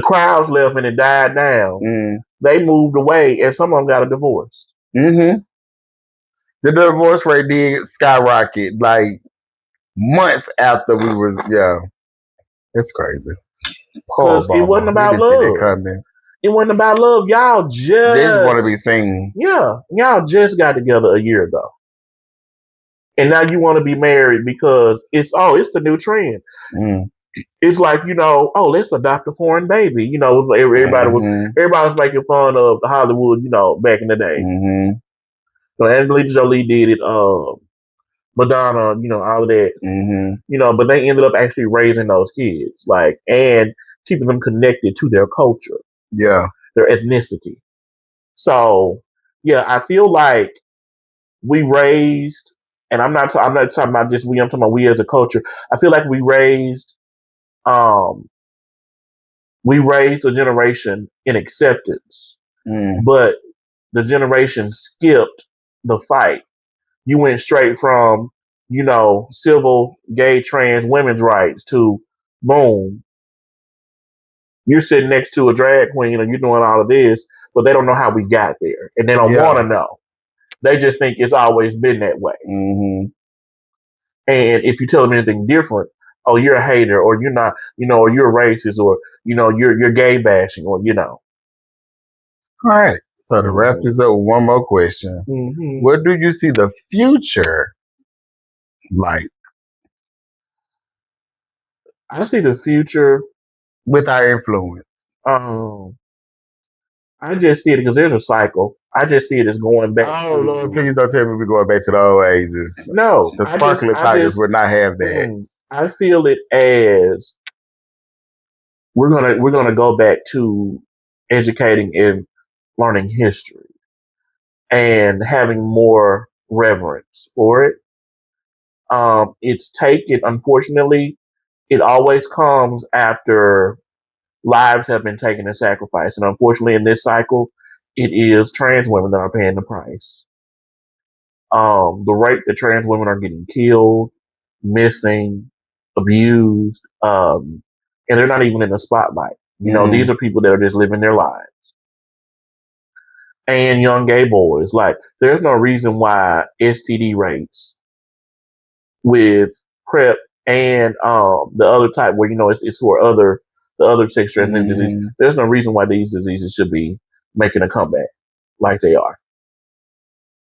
crowds left and it died down, they moved away and some of them got a divorce. The divorce rate did skyrocket like months after we was, yeah. It's crazy. Because it wasn't about love. It wasn't about love. Y'all just want to be seen. Yeah. Y'all just got together a year ago. And now you want to be married because it's the new trend. It's like, you know, let's adopt a foreign baby. You know, everybody was making fun of the Hollywood, you know, back in the day. So Angelina Jolie did it, Madonna, you know, all of that. You know, but they ended up actually raising those kids, like, and keeping them connected to their culture. Yeah. Their ethnicity. So, yeah, I feel like we raised, and I'm not talking about just we, I'm talking about we as a culture. I feel like we raised a generation in acceptance, but the generation skipped the fight. You went straight from, you know, civil, gay, trans, women's rights to boom. You're sitting next to a drag queen and you're doing all of this, but they don't know how we got there. And they don't want to know. They just think it's always been that way. And if you tell them anything different, oh, you're a hater, or you're not, you know, or you're a racist, or, you know, you're gay bashing, or, you know. All right. So to wrap this up with one more question. What do you see the future like? I see the future with our influence. I just see it because there's a cycle. I just see it as going back. Oh, Lord, please don't tell me we're going back to the old ages. No. The sparkling tigers would not have that. I feel it as we're gonna go back to educating and learning history and having more reverence for it. It's taken, unfortunately, it always comes after lives have been taken and sacrificed. And unfortunately, in this cycle, it is trans women that are paying the price. The rate that trans women are getting killed, missing, abused, and they're not even in the spotlight. You know, these are people that are just living their lives. And young gay boys, like, there's no reason why STD rates with PrEP and the other type where it's for the other sex transmitted disease. Mhm. There's no reason why these diseases should be making a comeback like they are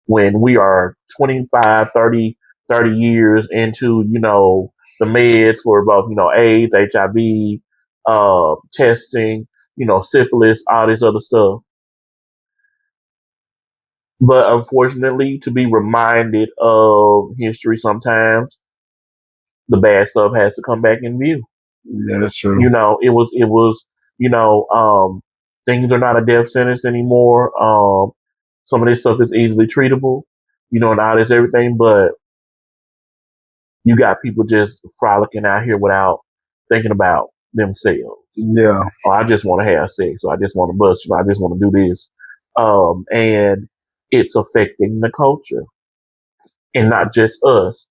when we are 25, 30 years into the meds for both AIDS, HIV, testing, syphilis, all this other stuff. But unfortunately, to be reminded of history sometimes, the bad stuff has to come back in view. Yeah, that's true. It was, things are not a death sentence anymore. Some of this stuff is easily treatable, and all this everything, but you got people just frolicking out here without thinking about themselves. Yeah. Or I just want to have sex, or I just want to bust, or I just want to do this. And it's affecting the culture. And not just us,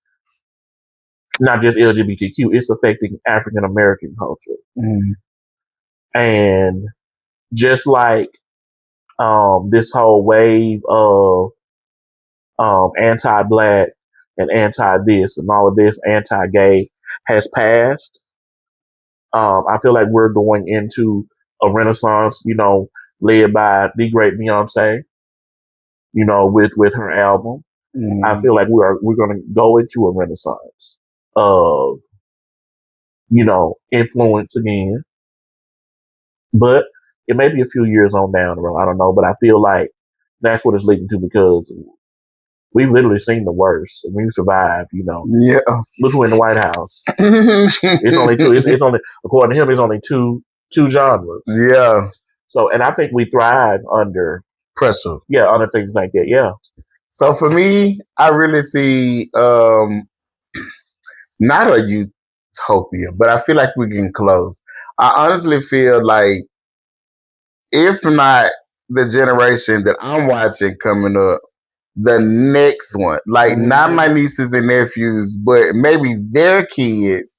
not just LGBTQ, it's affecting African American culture. Mm. And just like this whole wave of anti-black and anti-this and all of this anti-gay has passed, I feel like we're going into a renaissance, led by the great Beyonce, with her album. I feel like we're going to go into a renaissance of, influence again. But it may be a few years on down the road. I don't know, but I feel like that's what it's leading to because we've literally seen the worst and we've survived. Yeah. Look who in the White House. It's only two. It's only according to him. It's only two genres. Yeah. So, and I think we thrive under Pressure. Yeah, under things like that. Yeah. So for me, I really see not a utopia, but I feel like we can close. I honestly feel like if not the generation that I'm watching coming up, the next one, like not my nieces and nephews, but maybe their kids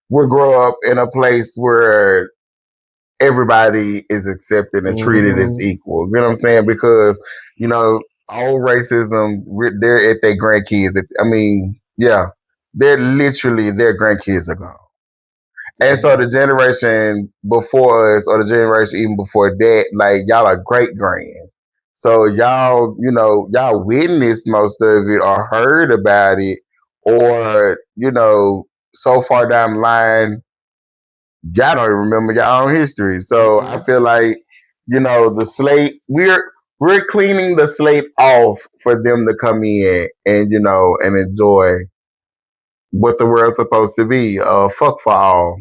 will grow up in a place where everybody is accepted and treated as equal. You know what I'm saying? Because, all racism, they're at their grandkids. They're literally, their grandkids are gone. And so the generation before us, or the generation even before that, like y'all are great grand. So y'all, y'all witnessed most of it or heard about it, or, so far down the line, y'all don't even remember your own history. So I feel like, the slate, we're cleaning the slate off for them to come in and, and enjoy what the world's supposed to be. Fuck for all.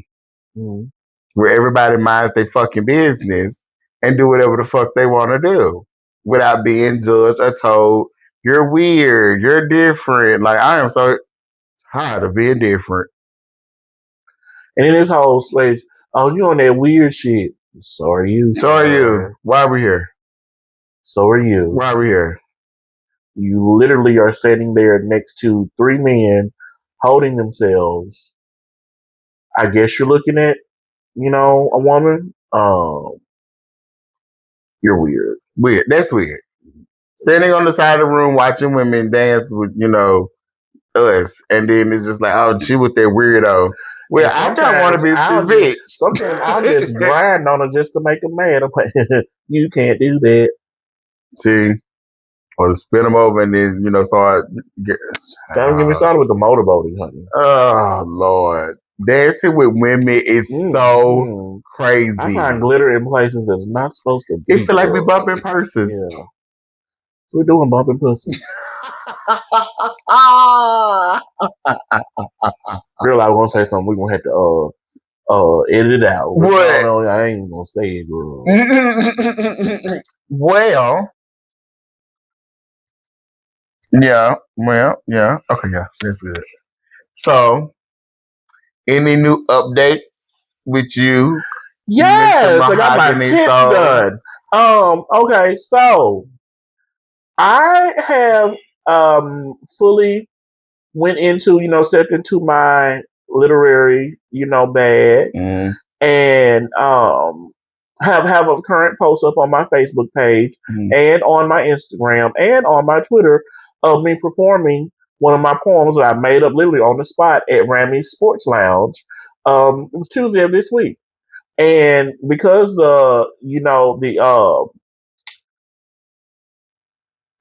Where everybody minds their fucking business and do whatever the fuck they want to do without being judged or told, you're weird, you're different. Like, I am so tired of being different. And in this whole slaves, oh, you on that weird shit. So are you. So are you. Why are we here? So are you. Why are we here? You literally are sitting there next to three men holding themselves. I guess you're looking at, a woman. You're weird. Weird. That's weird. Standing on the side of the room watching women dance with, us. And then it's just like, oh, she with that weirdo. Well, I don't want to be this bitch. Sometimes I'll just grind on her just to make her mad. I'm like, you can't do that. See? Or spin them over and then, start. Don't get me started with the motorboating, honey. Oh, Lord. Dancing with women is so crazy. I find glitter in places that's not supposed to be. It feel like we bumping purses. Yeah. We're doing bumping pussy. Girl, I was gonna say something. We're gonna have to edit it out. What? No, I ain't gonna say it, girl. Well, yeah. Okay, yeah, that's good. So, any new update with you? Yes, I got my tits done. Okay, so I have fully went into, stepped into my literary, bag, and have a current post up on my Facebook page and on my Instagram and on my Twitter of me performing one of my poems that I made up literally on the spot at Rammy's Sports Lounge. It was Tuesday of this week. And because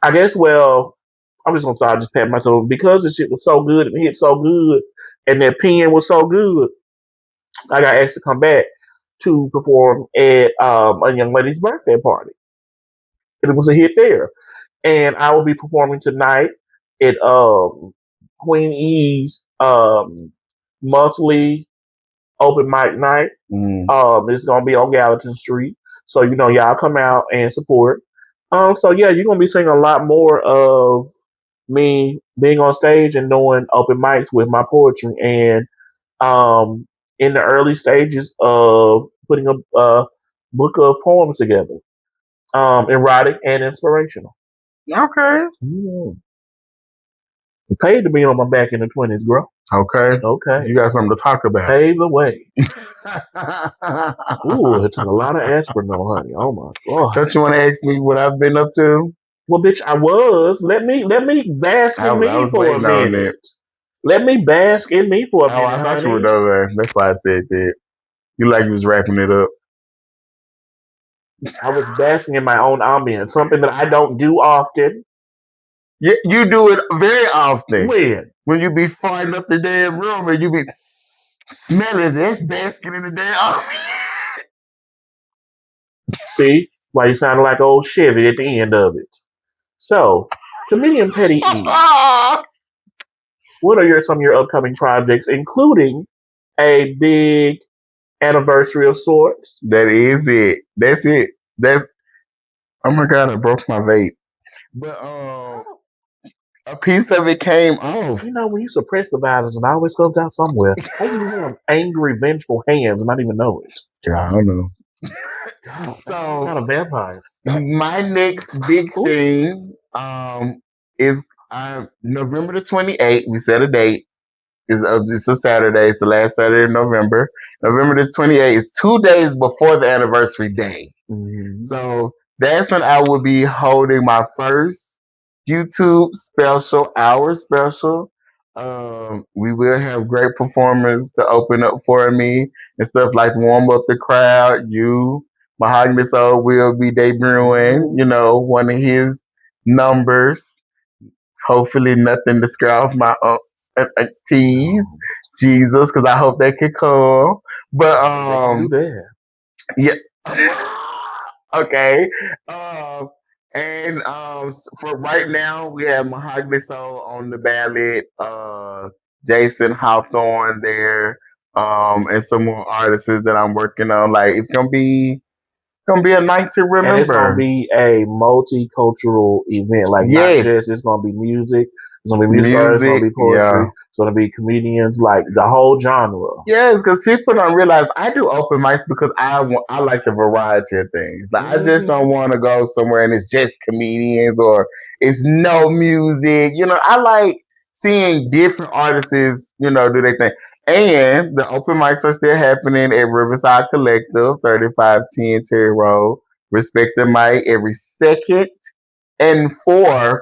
I guess, well, I'm just gonna start just patting myself because the shit was so good and it hit so good, and that pen was so good. I got asked to come back to perform at a young lady's birthday party, and it was a hit there. And I will be performing tonight at Queen E's monthly open mic night. It's gonna be on Gallatin Street, so y'all come out and support. So yeah, you're gonna be seeing a lot more of me being on stage and doing open mics with my poetry, and in the early stages of putting a book of poems together, erotic and inspirational. Okay. Paid to be on my back in the 20s, bro. Okay. Okay. You got something to talk about. Pave the way. Ooh, it took a lot of aspirin though, honey. Oh my god. Don't you want to ask me what I've been up to? Well, bitch, I was. Let me bask in me for a minute. Let me bask in me for a minute. I thought you were done. That's why I said that. You like you was wrapping it up. I was basking in my own ambience, something that I don't do often. Yeah, you do it very often. When you be farting up the damn room and you be smelling this basking in the damn. See why you sound like old Chevy at the end of it. So, Comedian Petty E, what are some of your upcoming projects, including a big anniversary of sorts? That is it. That's it. Oh my god, I broke my vape. But a piece of it came off. When you suppress the violence, it always comes out somewhere. How you have angry, vengeful hands and not even know it? Yeah, I don't know. So, kind of vampire. My next big thing is November the 28th. We set a date. It's a Saturday. It's the last Saturday of November. November the 28th is 2 days before the anniversary day. Mm-hmm. So that's when I will be holding my first YouTube hour special. We will have great performers to open up for me and stuff like warm up the crowd. Mahogany Soul will be debuting, one of his numbers. Hopefully nothing to scare off my teeth. Jesus, because I hope they could come. But yeah. Okay. And for right now, we have Mahogany Soul on the ballot. Jason Hawthorne there. And some more artists that I'm working on. Like it's gonna be a night to remember. And it's gonna be a multicultural event. Like not just it's gonna be music. It's gonna be music artists, it's gonna be poetry, it's gonna be comedians, like the whole genre. Yes, because people don't realize I do open mics because I like the variety of things. Like I just don't want to go somewhere and it's just comedians or it's no music. I like seeing different artists, do their thing. And the open mics are still happening at Riverside Collective, 3510 Terry Road. Respect the mic every second and fourth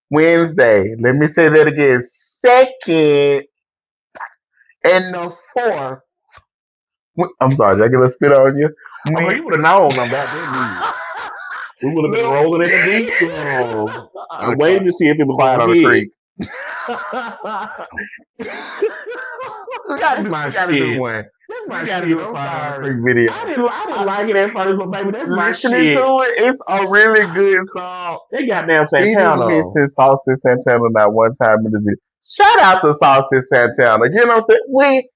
Wednesday. Let me say that again. Second and the fourth. I'm sorry, did I get a spit on you? You would have known about that. We would have been rolling in the deep. I'm waiting to see if it was quiet on the creek. That's my shit. That's my shit. Video. I didn't like it at first, but baby, that's my shit. Listening to it, it's a really good song. They got damn Santana. We missed Saucy Santana that one time in the video. Shout out to Saucy Santana. You know what I'm saying? We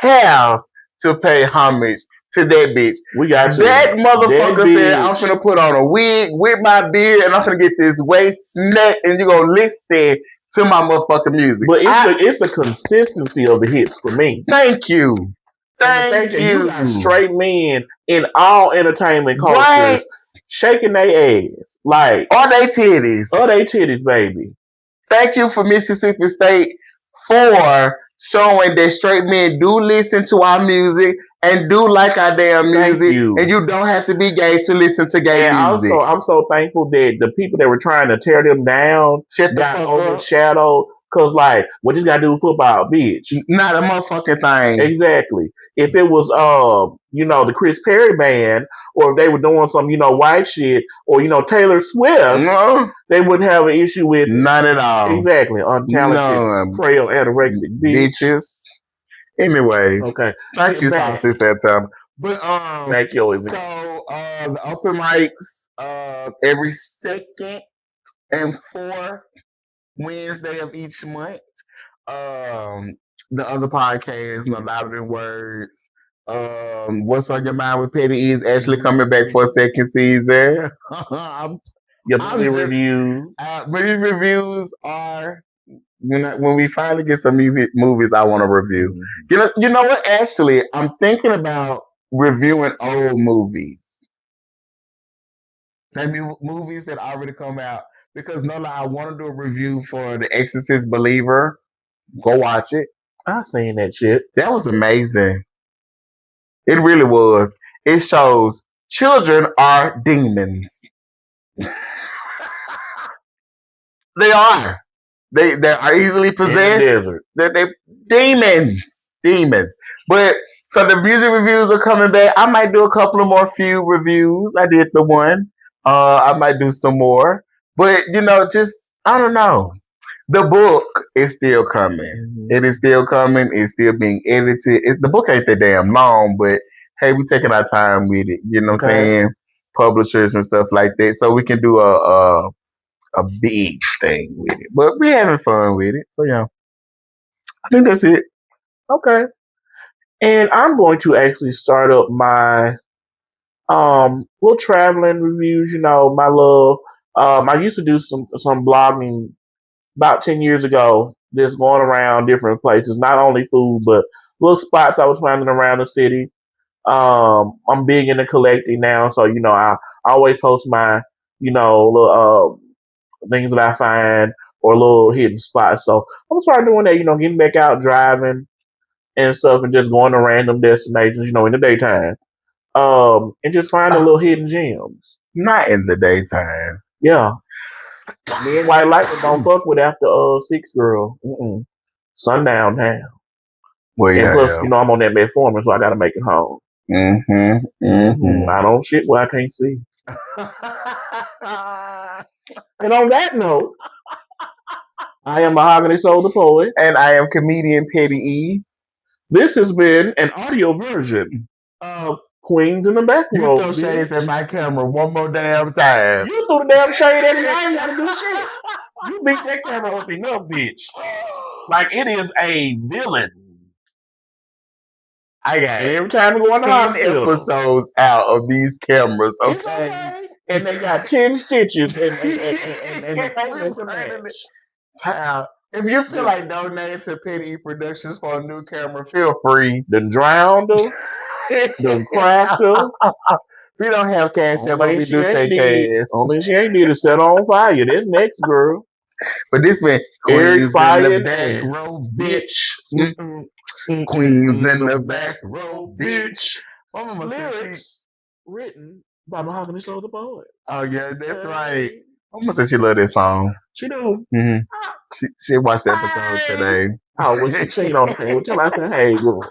have to pay homage to that bitch. We got to. That motherfucker said, I'm finna put on a wig with my beard and I'm finna get this waist snatched and you're gonna listen to my motherfucking music. But it's the consistency of the hits for me. Thank you. Thank you. You got straight men in all entertainment cultures shaking their ass. Like, or they titties. Baby. Thank you for Mississippi State for showing that straight men do listen to our music and do like our damn music. And you don't have to be gay to listen to gay music. Also, I'm so thankful that the people that were trying to tear them down got overshadowed Cause like, what this got to do with football, bitch? Not a motherfucking thing. Exactly. If it was, the Chris Perry band, or if they were doing some, white shit, or Taylor Swift, No, they wouldn't have an issue with it. none at all. Exactly. Untalented, No, frail, anorexic bitch. bitches. Anyway, Okay. thank you, Back. Saucy September. But Back your event. so the open mics every second and fourth Wednesday of each month. The other podcast, No Louder Than Words. What's on Your Mind with Petty is actually coming back for a second season. Your I'm movie just- review. Movie reviews are when we finally get some movies I want to review. You know what? Actually, I'm thinking about reviewing old movies. Movies that already come out. Because no lie, I want to do a review for The Exorcist Believer. Go watch it. I seen that shit. That was amazing. It really was. It shows children are demons. They are. They are easily In the possessed. desert. They demons. But so the music reviews are coming back. I might do a couple of more few reviews. I did the one. I might do some more. But just I don't know. The book is still coming. It is still coming. It's still being edited. The book ain't that damn long, but hey, we taking our time with it. You know what I'm saying? Publishers and stuff like that, so we can do a big thing with it. But we're having fun with it. So yeah, I think that's it. Okay. And I'm going to actually start up my little traveling reviews, my love. I used to do some blogging about 10 years ago, just going around different places, not only food, but little spots I was finding around the city. I'm big into collecting now, so I always post my little things that I find or little hidden spots. So I'm gonna start doing that. Getting back out driving and stuff, and just going to random destinations. In the daytime. And just finding little hidden gems. Not in the daytime. Yeah. Me and White Lightning don't fuck with after 6, girl. Sundown town. Well, And yeah, plus, yeah. I'm on that metformin, so I gotta make it home. I don't shit what I can't see. And on that note, I am Mahogany Soul the Poet. And I am comedian Petty E. This has been an audio version of Queens in the Back You Row. throw shades at my camera one more damn time. You threw the damn shade at me. I ain't gotta do shit. You beat that camera up enough, bitch. Like it is a villain. I got And every time we go in the 10 hospital, episodes out of these cameras, okay? it's okay. And they got 10 stitches and the payments to match. Child, if you feel like donating to Petty E Productions for a new camera, feel free. Done drowned her, done cracked her. We don't have cash out, but we do take cash. Only she ain't need to set on fire. This next girl. But this man, Eric Queens in Fire the and back Ed. row, bitch. Queens in the back row, bitch. My mama said Lyrics written by Mahogany Soul the Poet. oh yeah, that's right. My mama said she loved this song. She do. She watched the episode today. Oh, when she ain't on the thing, tell her I said, hey, girl.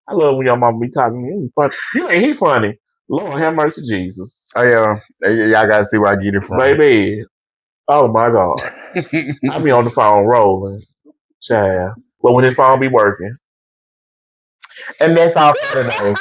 I love when your mama be talking to you. Funny. You ain't he funny. Lord have mercy, Jesus. Oh yeah, y'all gotta see where I get it from. Baby. Oh my God. I be on the phone rolling. Child. But when his phone be working. And that's all for today.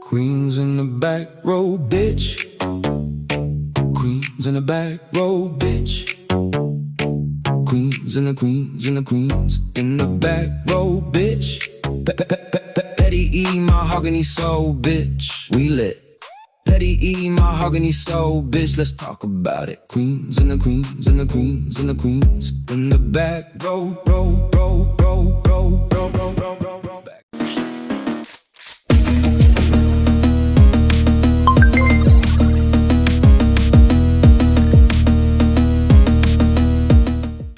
Queens in the back row, bitch. Queens in the back row, bitch. Queens in the queens in the queens in the back row, bitch. Petty E, mahogany soul, bitch. We lit. Petty E, mahogany soul, bitch. Let's talk about it. Queens in the queens in the queens in the queens in the back row, row, row, row, row, row, row, row, row.